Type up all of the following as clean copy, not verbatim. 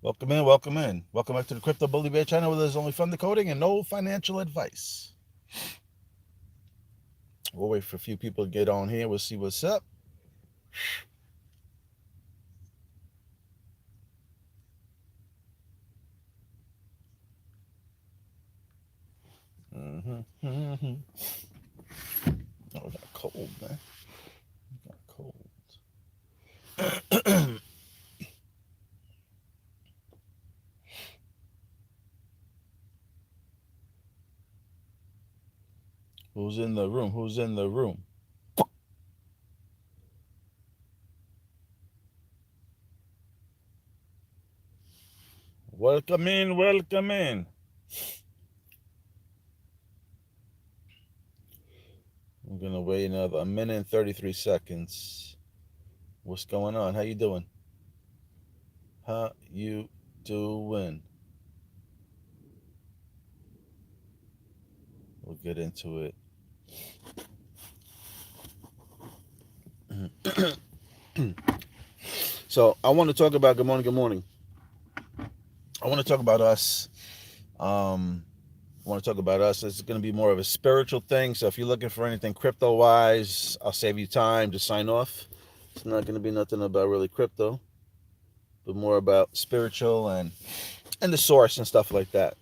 Welcome in, welcome in. Welcome back to the Crypto Bully Bear channel where there's only fun decoding and no financial advice. We'll wait for a few people to get on here. We'll see what's up. Mm-hmm. Oh, it got cold, man. It got cold. Who's in the room? Who's in the room? Welcome in, welcome in. I'm gonna wait another a minute and 33 seconds. What's going on? How you doing? How you doing? We'll get into it. So I want to talk about good morning, good morning. I want to talk about us. Um, I want to talk about us. It's going to be more of a spiritual thing. So if you're looking for anything crypto wise, I'll save you time to sign off. It's not going to be nothing about really crypto, but more about spiritual and the source and stuff like that.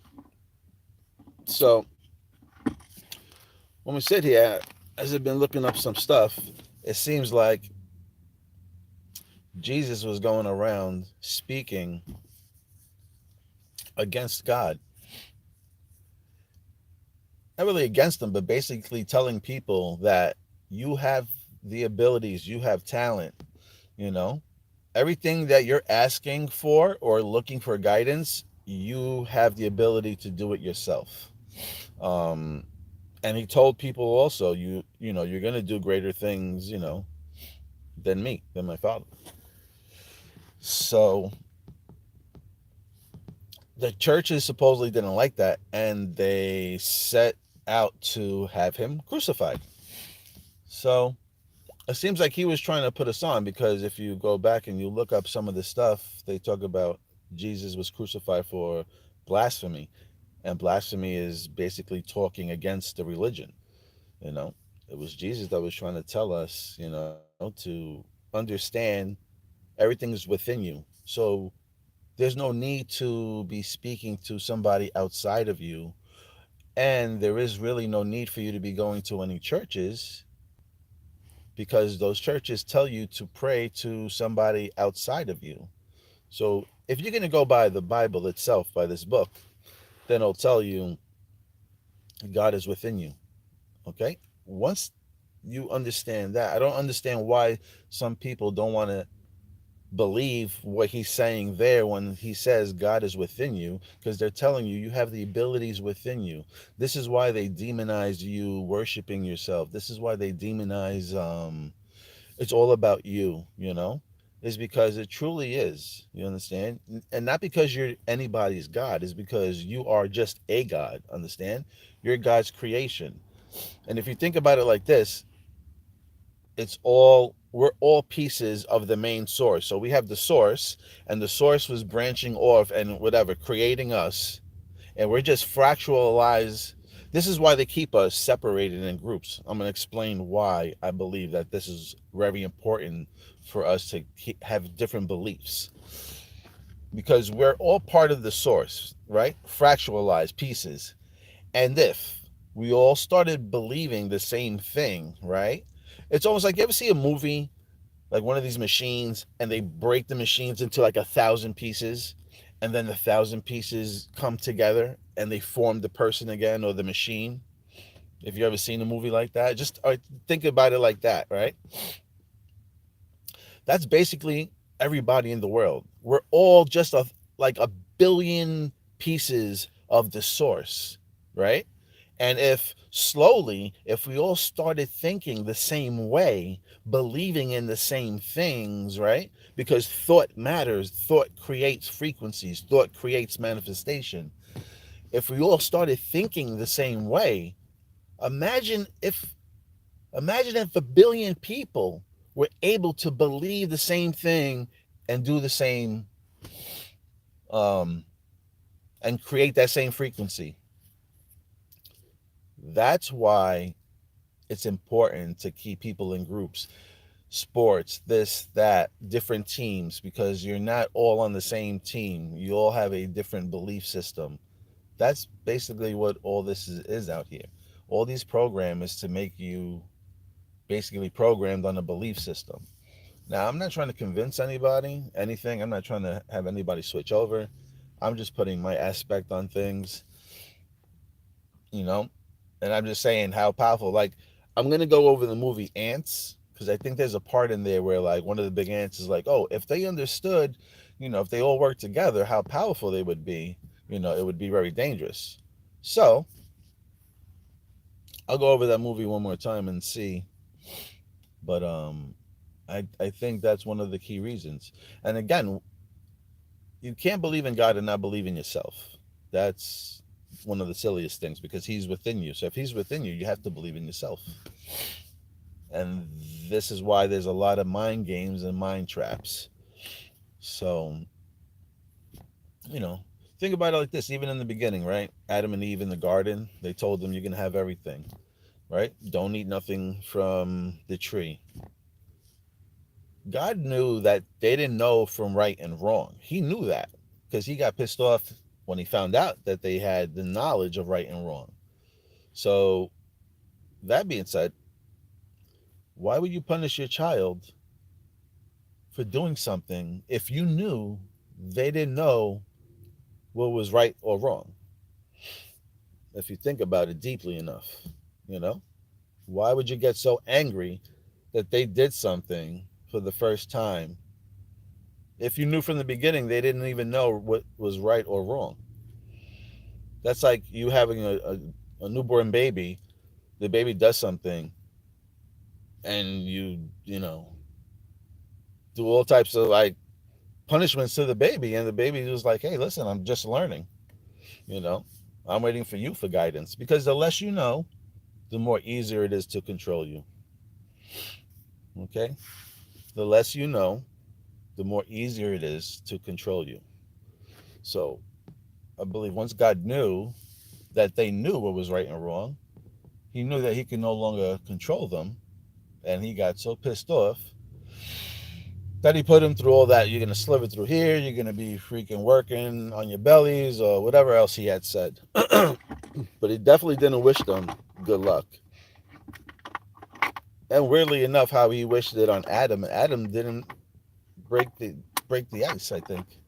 So when we sit here, as I've been looking up some stuff, it seems like Jesus was going around speaking against God. Not really against them, but basically telling people that you have the abilities, you have talent, you know, everything that you're asking for or looking for guidance, you have the ability to do it yourself. Um, and he told people also, you know, you're gonna do greater things, than me, than my father. So the churches supposedly didn't like that, and they set out to have him crucified. So it seems like he was trying to put us on because if you go back and you look up some of the stuff, they talk about Jesus was crucified for blasphemy. And blasphemy is basically talking against the religion. You know, it was Jesus that was trying to tell us, to understand everything is within you. So there's no need to be speaking to somebody outside of you. And there is really no need for you to be going to any churches because those churches tell you to pray to somebody outside of you. So if you're going to go by the Bible itself, by this book, then it'll tell you God is within you. Okay? Once you understand that, I don't understand why some people don't want to believe what he's saying there when he says God is within you, because they're telling you you have the abilities within you. This is why they demonize you worshiping yourself. This is why they demonize it's all about you, is because it truly is. You understand? And not because you're anybody's God, is because you are just a God. Understand? You're God's creation. And if you think about it like this, we're all pieces of the main source. So we have the source, and the source was branching off and whatever, creating us, and we're just fractionalized. This is why they keep us separated in groups. I'm going to explain why I believe that this is very important for us to have different beliefs, because we're all part of the source, right? Fractionalized pieces. And if we all started believing the same thing, right? It's almost like, you ever see a movie like one of these machines and they break the machines into like 1,000 pieces, and then the 1,000 pieces come together and they form the person again or the machine? If you ever seen a movie like that, just think about it like that, right? That's basically everybody in the world. We're all just like a billion pieces of the source, right? And if we all started thinking the same way, believing in the same things, right? Because thought matters, thought creates frequencies, thought creates manifestation. If we all started thinking the same way, imagine if imagine if a billion people were able to believe the same thing and do the same um, and create that same frequency. That's why it's important to keep people in groups, sports, this, that, different teams, because you're not all on the same team. You all have a different belief system. That's basically what all this is out here. All these programs is to make you basically programmed on a belief system. Now, I'm not trying to convince anybody anything. I'm not trying to have anybody switch over. I'm just putting my aspect on things, you know, and I'm just saying how powerful. Like, I'm gonna go over the movie Ants because I think there's a part in there where like one of the big ants is like, oh, if they understood, if they all worked together, how powerful they would be. It would be very dangerous. So I'll go over that movie one more time and see. But I think that's one of the key reasons. And again, you can't believe in God and not believe in yourself. That's one of the silliest things because He's within you. So if He's within you, you have to believe in yourself. And this is why there's a lot of mind games and mind traps. So, you know, think about it like this. Even in the beginning, right? Adam and Eve in the garden, they told them you're going to have everything, right? Don't eat nothing from the tree. God knew that they didn't know from right and wrong. He knew that because He got pissed off when He found out that they had the knowledge of right and wrong. So, that being said, why would you punish your child for doing something if you knew they didn't know what was right or wrong? If you think about it deeply enough, you know? Why would you get so angry that they did something for the first time if you knew from the beginning they didn't even know what was right or wrong? That's like you having a newborn baby. The baby does something, and you do all types of like punishments to the baby, and the baby was like, "Hey, listen, I'm just learning. You know, I'm waiting for you for guidance because the less you know, the more easier it is to control you. Okay, the less you know, the more easier it is to control you. So I believe once God knew that they knew what was right and wrong, He knew that He could no longer control them, and He got so pissed off that He put them through all that. You're gonna sliver through here. You're gonna be freaking working on your bellies or whatever else He had said. But He definitely didn't wish them good luck. And weirdly enough, how He wished it on Adam, Adam didn't break the break the ice. I think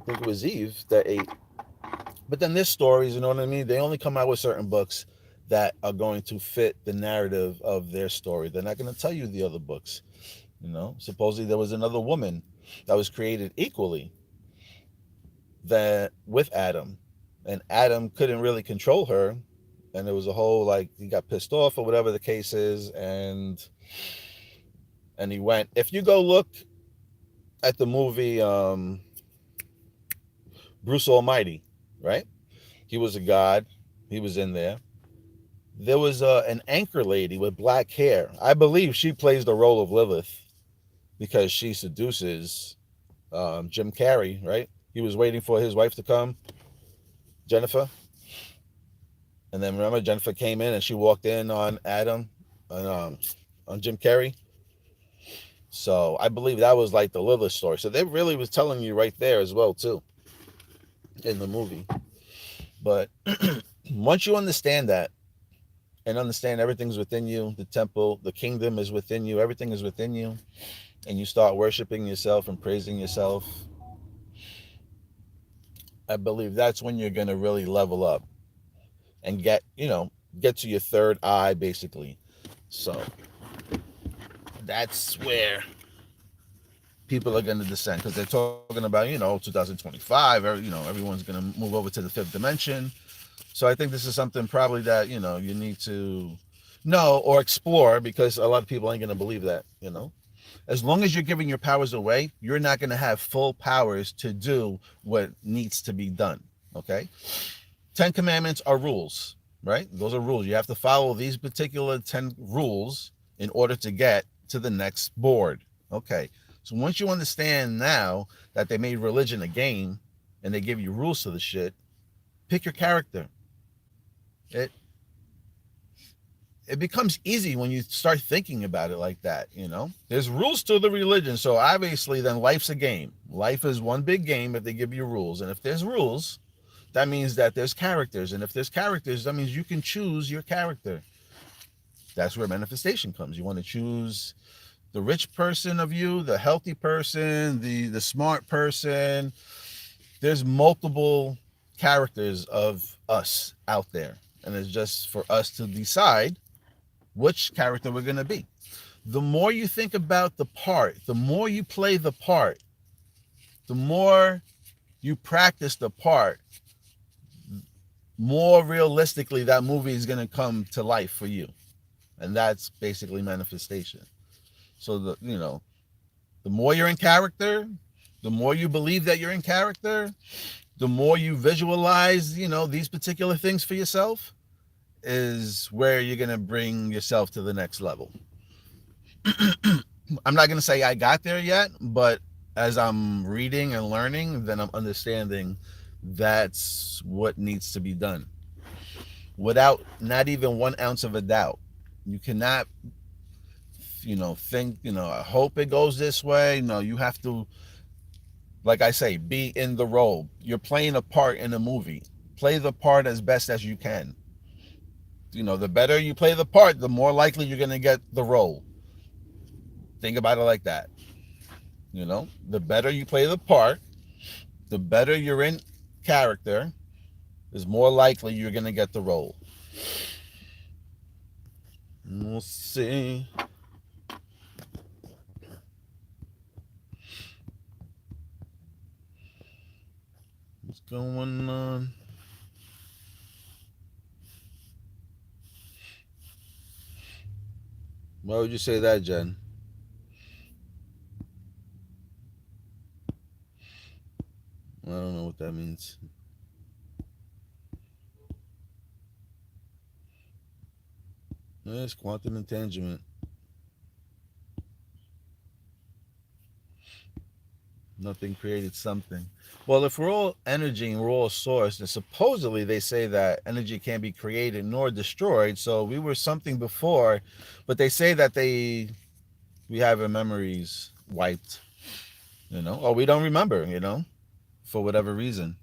it was Eve that ate. But then there's stories, you know what I mean? They only come out with certain books that are going to fit the narrative of their story. They're not going to tell you the other books. Supposedly there was another woman that was created equally that with Adam, and Adam couldn't really control her, and there was a whole like he got pissed off or whatever the case is, and he went. If you go look at the movie Bruce Almighty, right? He was a god. He was in there. There was an anchor lady with black hair. I believe she plays the role of Lilith because she seduces Jim Carrey, right? He was waiting for his wife to come, Jennifer. And then remember, Jennifer came in and she walked in on Adam, on Jim Carrey. So I believe that was like the Lilith story. So they really was telling you right there as well, too, in the movie. But once you understand that and understand everything's within you, the temple, the kingdom is within you, everything is within you, and you start worshiping yourself and praising yourself, I believe that's when you're going to really level up and get to your third eye, basically. So that's where people are going to descend because they're talking about, 2025, everyone's going to move over to the fifth dimension. So I think this is something probably that, you need to know or explore because a lot of people ain't going to believe that. As long as you're giving your powers away, you're not going to have full powers to do what needs to be done. Okay. 10 commandments are rules, right? Those are rules. You have to follow these particular 10 rules in order to get to the next board. Okay. So once you understand now that they made religion a game and they give you rules to the shit, pick your character. It it becomes easy when you start thinking about it like that, you know? There's rules to the religion, so obviously then life's a game. Life is one big game if they give you rules. And if there's rules, that means that there's characters. And if there's characters, that means you can choose your character. That's where manifestation comes. You want to choose the rich person of you, the healthy person, the smart person. There's multiple characters of us out there. And it's just for us to decide which character we're going to be. The more you think about the part, the more you play the part, the more you practice the part, more realistically that movie is going to come to life for you. And that's basically manifestation. So the more you're in character, the more you believe that you're in character, the more you visualize, these particular things for yourself, is where you're going to bring yourself to the next level. I'm not going to say I got there yet, but as I'm reading and learning, then I'm understanding that's what needs to be done without not even 1 ounce of a doubt. You cannot, think, I hope it goes this way. No, you have to, like I say, be in the role. You're playing a part in a movie. Play the part as best as you can. The better you play the part, the more likely you're going to get the role. Think about it like that. The better you play the part, the better you're in character, is more likely you're going to get the role. We'll see. What's going on? Why would you say that, Jen? I don't know what that means. It's quantum entanglement. Nothing created something. Well, if we're all energy and we're all source, then supposedly they say that energy can't be created nor destroyed. So we were something before, but they say that we have our memories wiped, or we don't remember, for whatever reason.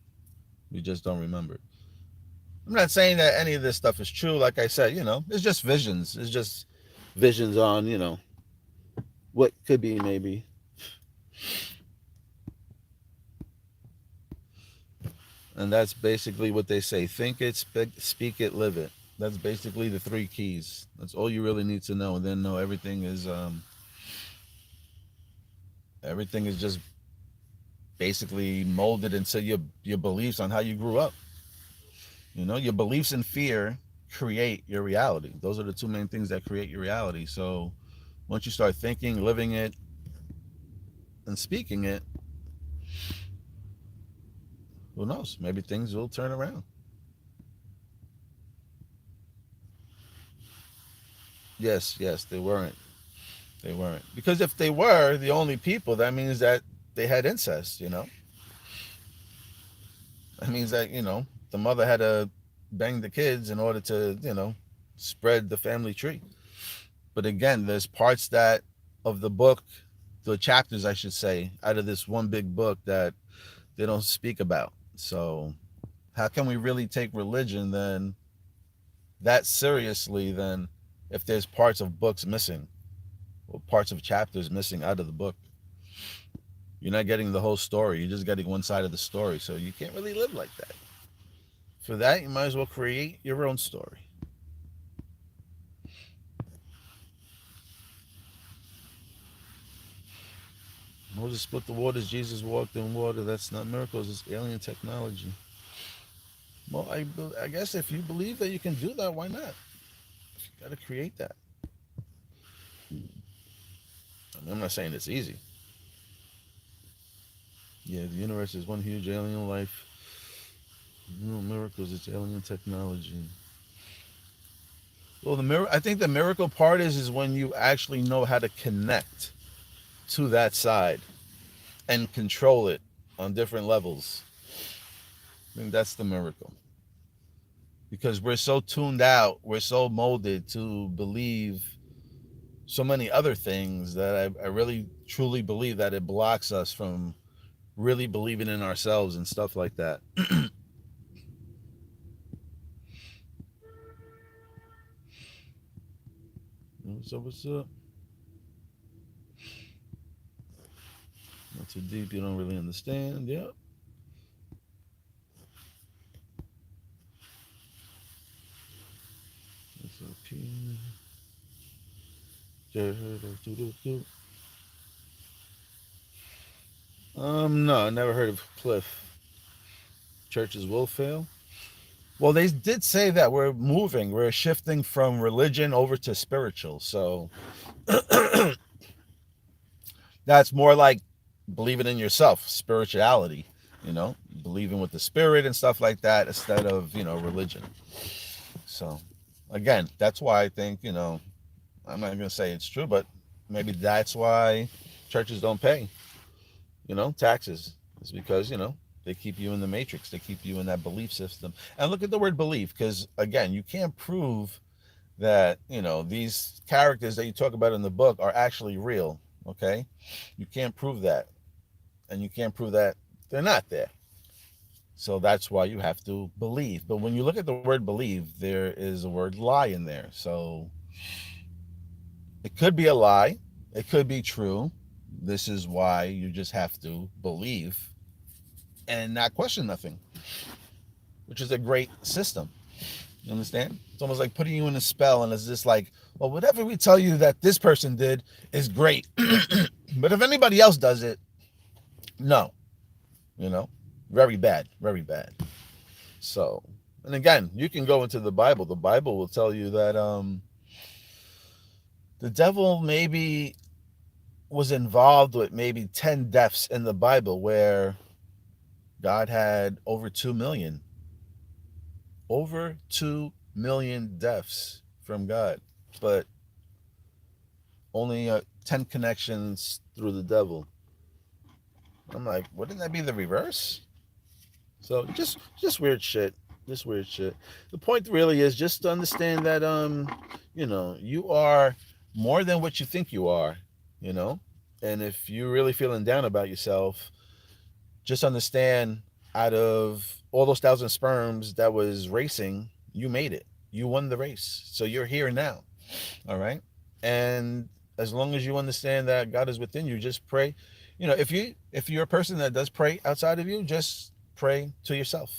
We just don't remember. I'm not saying that any of this stuff is true. Like I said, it's just visions. It's just visions on, what could be maybe. And that's basically what they say. Think it, speak it, live it. That's basically the 3 keys. That's all you really need to know. And then know everything is just basically molded into your beliefs on how you grew up. Your beliefs and fear create your reality. Those are the 2 main things that create your reality. So once you start thinking, living it, and speaking it, who knows? Maybe things will turn around. Yes, they weren't. They weren't. Because if they were the only people, that means that they had incest, That means that, the mother had to bang the kids in order to, spread the family tree. But again, there's parts of the book, the chapters, I should say, out of this one big book that they don't speak about. So how can we really take religion then that seriously then if there's parts of books missing or parts of chapters missing out of the book? You're not getting the whole story. You're just getting one side of the story. So you can't really live like that. For that, you might as well create your own story. Moses split the waters, Jesus walked in water. That's not miracles, it's alien technology. Well, I guess if you believe that you can do that, why not? You got to create that. I'm not saying it's easy. Yeah, the universe is one huge alien life. No miracles, it's alien technology. Well, I think the miracle part is when you actually know how to connect to that side and control it on different levels. I think that's the miracle. Because we're so tuned out, we're so molded to believe so many other things that I really truly believe that it blocks us from really believing in ourselves and stuff like that. So what's up? Not too deep, you don't really understand. Yep. No, I never heard of Cliff. Churches will fail. Well, they did say that we're shifting from religion over to spiritual. So that's more like believing in yourself, spirituality, believing with the spirit and stuff like that instead of, religion. So again, that's why I think, I'm not going to say it's true, but maybe that's why churches don't pay, taxes. It's because, they keep you in the matrix. They keep you in that belief system. And look at the word belief, because again, you can't prove that, these characters that you talk about in the book are actually real. Okay. You can't prove that. And you can't prove that they're not there. So that's why you have to believe. But when you look at the word believe, there is a word lie in there. So it could be a lie, it could be true. This is why you just have to believe and not question nothing, which is a great system. You understand? It's almost like putting you in a spell, and it's just like, well, whatever we tell you that this person did is great. But if anybody else does it, no, you know, very bad, very bad. So, and again, you can go into the Bible. The Bible will tell you that the devil maybe was involved with maybe 10 deaths in the Bible where God had over 2 million deaths from God, but only 10 connections through the devil. I'm like, wouldn't that be the reverse? So just weird shit. Just weird shit. The point really is just to understand that you are more than what you think you are, you know? And if you're really feeling down about yourself, just understand out of all those thousand sperms that was racing, you made it. You won the race. So you're here now. All right. And as long as you understand that God is within you, just pray. If you're a person that does pray outside of you, just pray to yourself.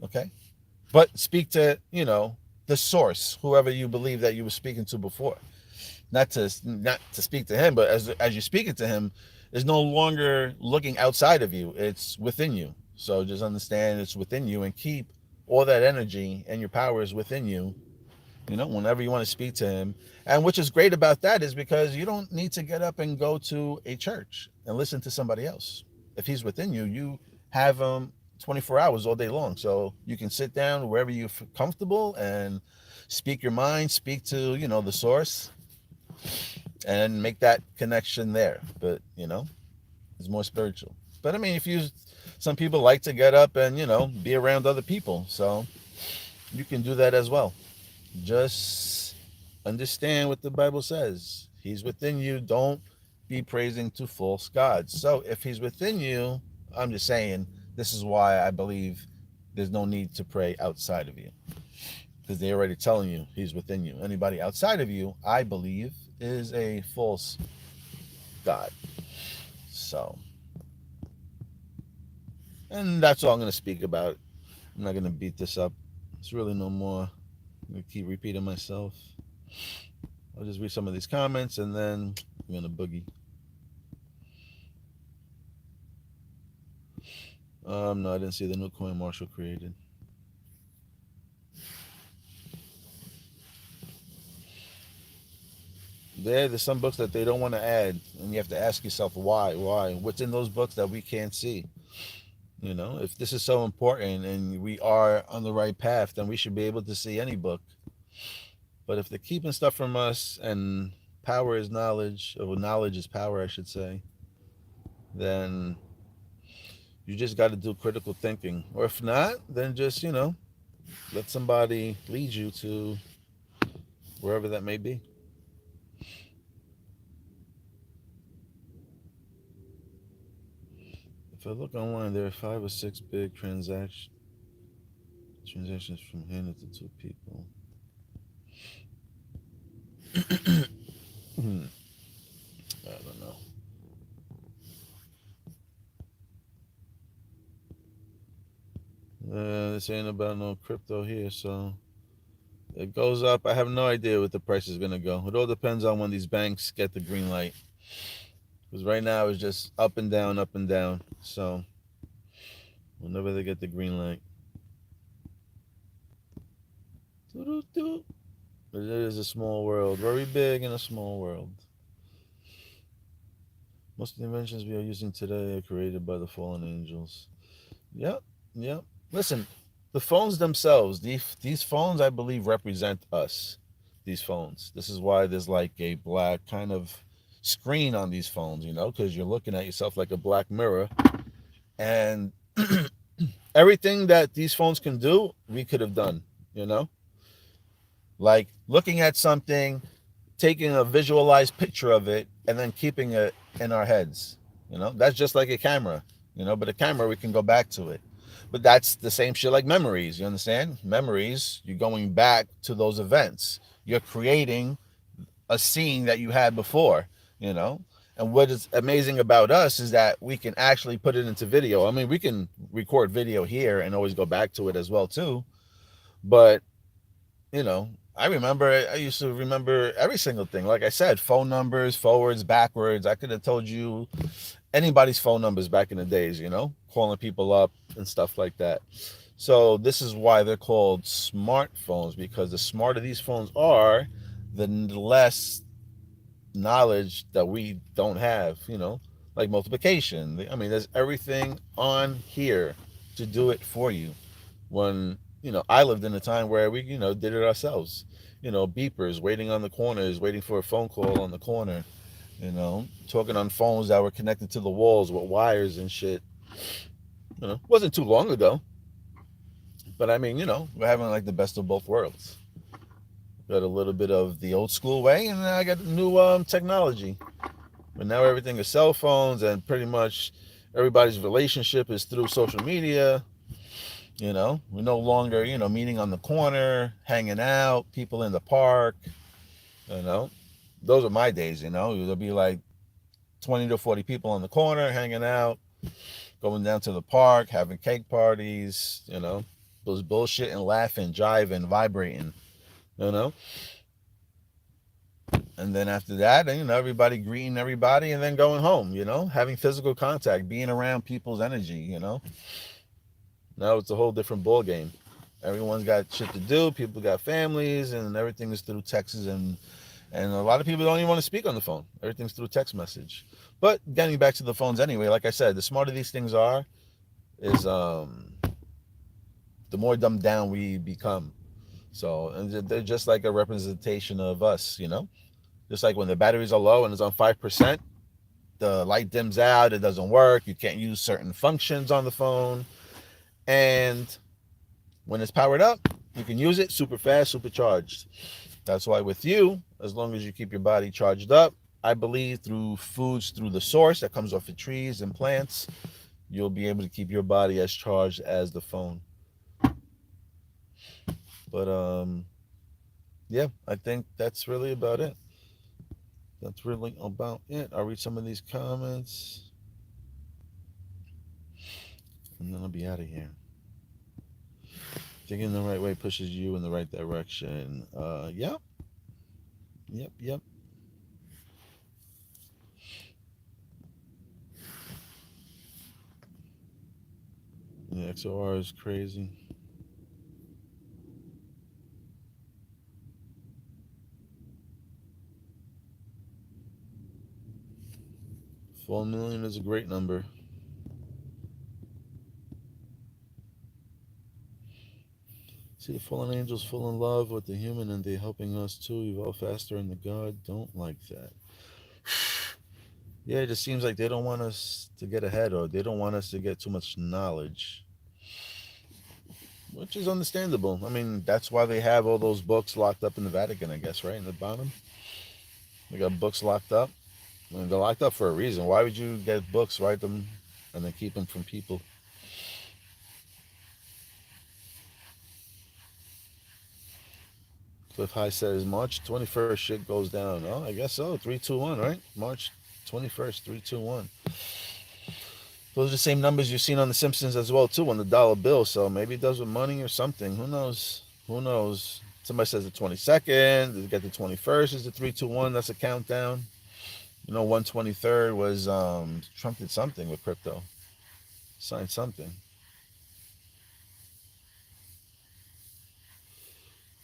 Okay. But speak to, the source, whoever you believe that you were speaking to before. Not to speak to him, but as you're speaking to him, is no longer looking outside of you. It's within you. So just understand it's within you and keep all that energy and your power is within you, whenever you want to speak to him. And which is great about that is because you don't need to get up and go to a church and listen to somebody else. If he's within you, you have him 24 hours all day long. So you can sit down wherever you feel comfortable and speak your mind, speak to, the source and make that connection there. But, it's more spiritual. But I mean, some people like to get up and, be around other people. So you can do that as well. Just understand what the Bible says. He's within you. Don't be praising to false gods. So if he's within you, I'm just saying, this is why I believe there's no need to pray outside of you. Because they're already telling you he's within you. Anybody outside of you, I believe, is a false god. So, and that's all I'm going to speak about. I'm not going to beat this up. It's really no more. I'm going to keep repeating myself. I'll just read some of these comments and then I'm going to boogie. No, I didn't see the new coin Marshall created. There's some books that they don't want to add, and you have to ask yourself why. What's in those books that we can't see? If this is so important and we are on the right path, then we should be able to see any book. But if they're keeping stuff from us and power is knowledge, or knowledge is power, I should say, then you just got to do critical thinking. Or if not, then just, let somebody lead you to wherever that may be. If I look online, there are 5 or 6 big transactions from handed to 2 people. I don't know. This ain't about no crypto here, so it goes up. I have no idea what the price is gonna go. It all depends on when these banks get the green light. Because right now it's just up and down, up and down. So whenever they get the green light, it is a small world, very big in a small world. Most of the inventions we are using today are created by the fallen angels. Yep, yep. Listen, the phones themselves, these phones, I believe, represent us. These phones. This is why there's like a black kind of screen on these phones, because you're looking at yourself like a black mirror. And everything that these phones can do, we could have done, you know? Like looking at something, taking a visualized picture of it, and then keeping it in our heads. That's just like a camera, but a camera, we can go back to it. But that's the same shit like memories. You understand? Memories, you're going back to those events. You're creating a scene that you had before, you know? And what is amazing about us is that we can actually put it into video. I mean, we can record video here and always go back to it as well, too. But, I used to remember every single thing. Like I said, phone numbers, forwards, backwards. I could have told you anybody's phone numbers back in the days, calling people up and stuff like that. So this is why they're called smartphones, because the smarter these phones are, the less knowledge that we don't have, like multiplication. I mean, there's everything on here to do it for you. When, I lived in a time where we, did it ourselves. Beepers, waiting on the corners, waiting for a phone call on the corner, talking on phones that were connected to the walls with wires and shit. It wasn't too long ago. But I mean, we're having like the best of both worlds. Got a little bit of the old school way, and then I got the new technology. But now everything is cell phones, and pretty much everybody's relationship is through social media. We're no longer, meeting on the corner, hanging out, people in the park. Those are my days. There'll be like 20 to 40 people on the corner hanging out, going down to the park, having cake parties. Those bullshit and laughing, jiving, vibrating. And then after that, everybody greeting everybody and then going home, having physical contact, being around people's energy. Now it's a whole different ball game. Everyone's got shit to do. People got families, and everything is through texts, and a lot of people don't even want to speak on the phone. Everything's through text message. But getting back to the phones anyway, like I said, the smarter these things are, is the more dumbed down we become. So, and they're just like a representation of us, Just like when the batteries are low and it's on 5%, the light dims out, it doesn't work, you can't use certain functions on the phone. And when it's powered up, you can use it super fast, super charged. That's why with you, as long as you keep your body charged up, I believe through foods, through the source that comes off of trees and plants, you'll be able to keep your body as charged as the phone. But yeah, I think that's really about it. That's really about it. I'll read some of these comments, and then I'll be out of here. Thinking the right way pushes you in the right direction. Yep. Yep. The XOR is crazy. $4 million is a great number. See, fallen angels fall in love with the human and they helping us too evolve faster, and the God don't like that. Yeah, it just seems like they don't want us to get ahead, or they don't want us to get too much knowledge, which is understandable. I mean, that's why they have all those books locked up in the Vatican, I guess, right? In the bottom, they got books locked up. I mean, they're locked up for a reason. Why would you get books, write them, and then keep them from people? Cliff High says March 21st shit goes down. Oh, I guess so. 321, right? March 21st, 321. Those are the same numbers you've seen on The Simpsons as well, too, on the dollar bill. So maybe it does with money or something. Who knows? Who knows? Somebody says the 22nd. They get the 21st is the 321. That's a countdown. 123rd was Trump did something with crypto. Signed something.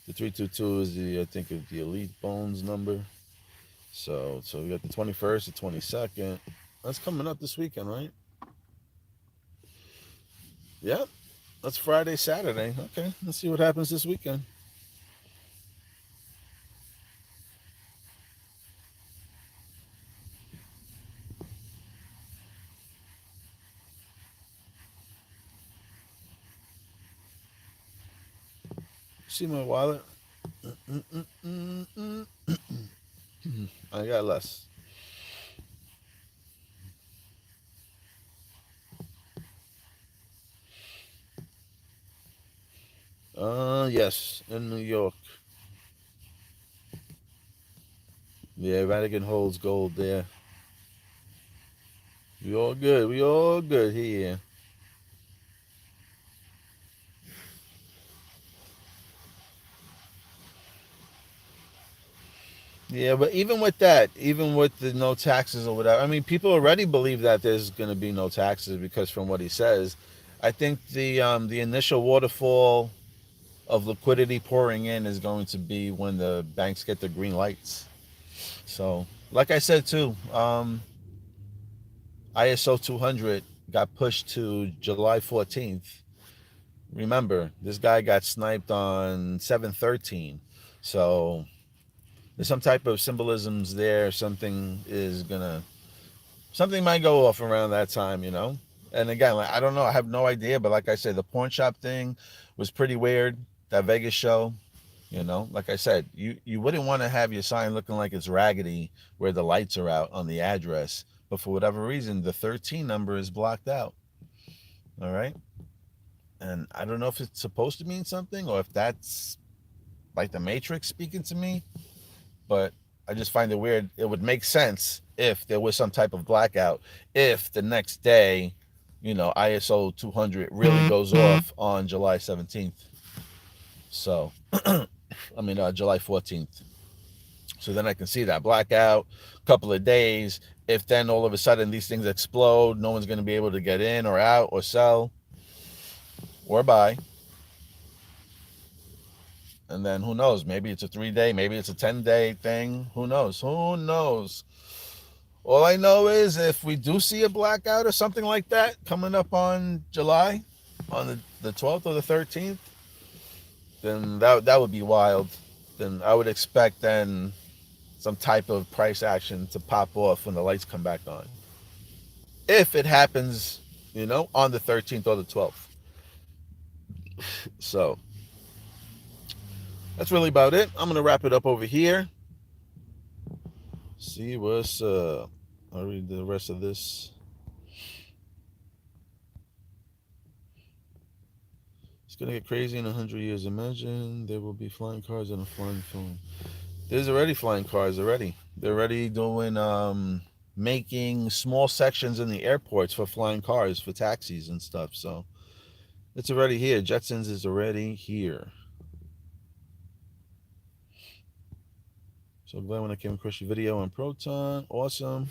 The 322 is I think, the Elite Bones number. So we got the 21st, the 22nd. That's coming up this weekend, right? Yep. That's Friday, Saturday. Okay, let's see what happens this weekend. See my wallet? I got less. Yes, in New York. Yeah, Vatican holds gold there. We all good. We all good here. Yeah, but even with that, even with the no taxes or whatever, I mean, people already believe that there's going to be no taxes because from what he says, I think the initial waterfall of liquidity pouring in is going to be when the banks get the green lights. So, like I said too, ISO 200 got pushed to July 14th. Remember, this guy got sniped on 7/13. So there's some type of symbolisms there. Something might go off around that time. And again, like, I don't know. I have no idea. But like I said, the pawn shop thing was pretty weird. That Vegas show. Like I said, you wouldn't want to have your sign looking like it's raggedy where the lights are out on the address. But for whatever reason, the 13 number is blocked out. All right. And I don't know if it's supposed to mean something or if that's like the Matrix speaking to me, but I just find it weird. It would make sense if there was some type of blackout, if the next day, ISO 200 really goes off on July 17th. So, I mean, July 14th. So then I can see that blackout, a couple of days. If then all of a sudden these things explode, no one's going to be able to get in or out or sell or buy. And then who knows? Maybe it's a 3-day, maybe it's a 10-day thing. Who knows? Who knows? All I know is if we do see a blackout or something like that coming up on July, on the 12th or the 13th, then that would be wild. Then I would expect then some type of price action to pop off when the lights come back on. If it happens, on the 13th or the 12th. So that's really about it. I'm going to wrap it up over here. See what's I'll read the rest of this. It's gonna get crazy in 100 years. Imagine there will be flying cars and a flying phone. There's already flying cars already. They're already doing making small sections in the airports for flying cars for taxis and stuff. So it's already here. Jetsons is already here. So glad when I came across your video on Proton. Awesome.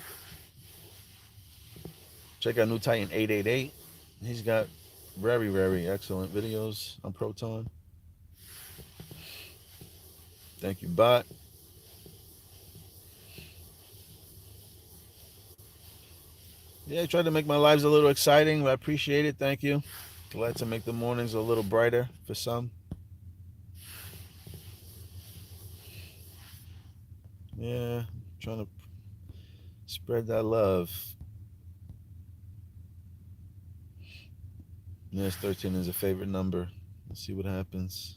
Check out New Titan 888. He's got very, very excellent videos on Proton. Thank you, Bot. Yeah, I tried to make my lives a little exciting. I appreciate it. Thank you. Glad to make the mornings a little brighter for some. Yeah, trying to spread that love. Yes, 13 is a favorite number. Let's see what happens.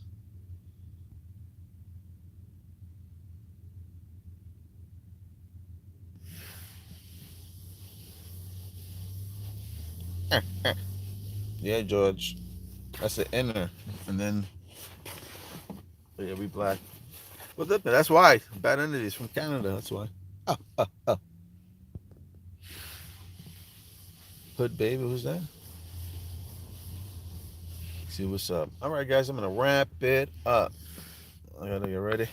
Yeah, George. That's the inner. And then, yeah, we black. Well, that's why. Bad entities from Canada. That's why. Oh, oh, oh. Hood baby, who's that? Let's see what's up. All right, guys, I'm going to wrap it up. I got to get ready.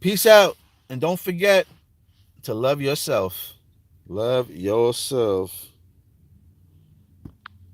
Peace out. And don't forget to love yourself. Love yourself.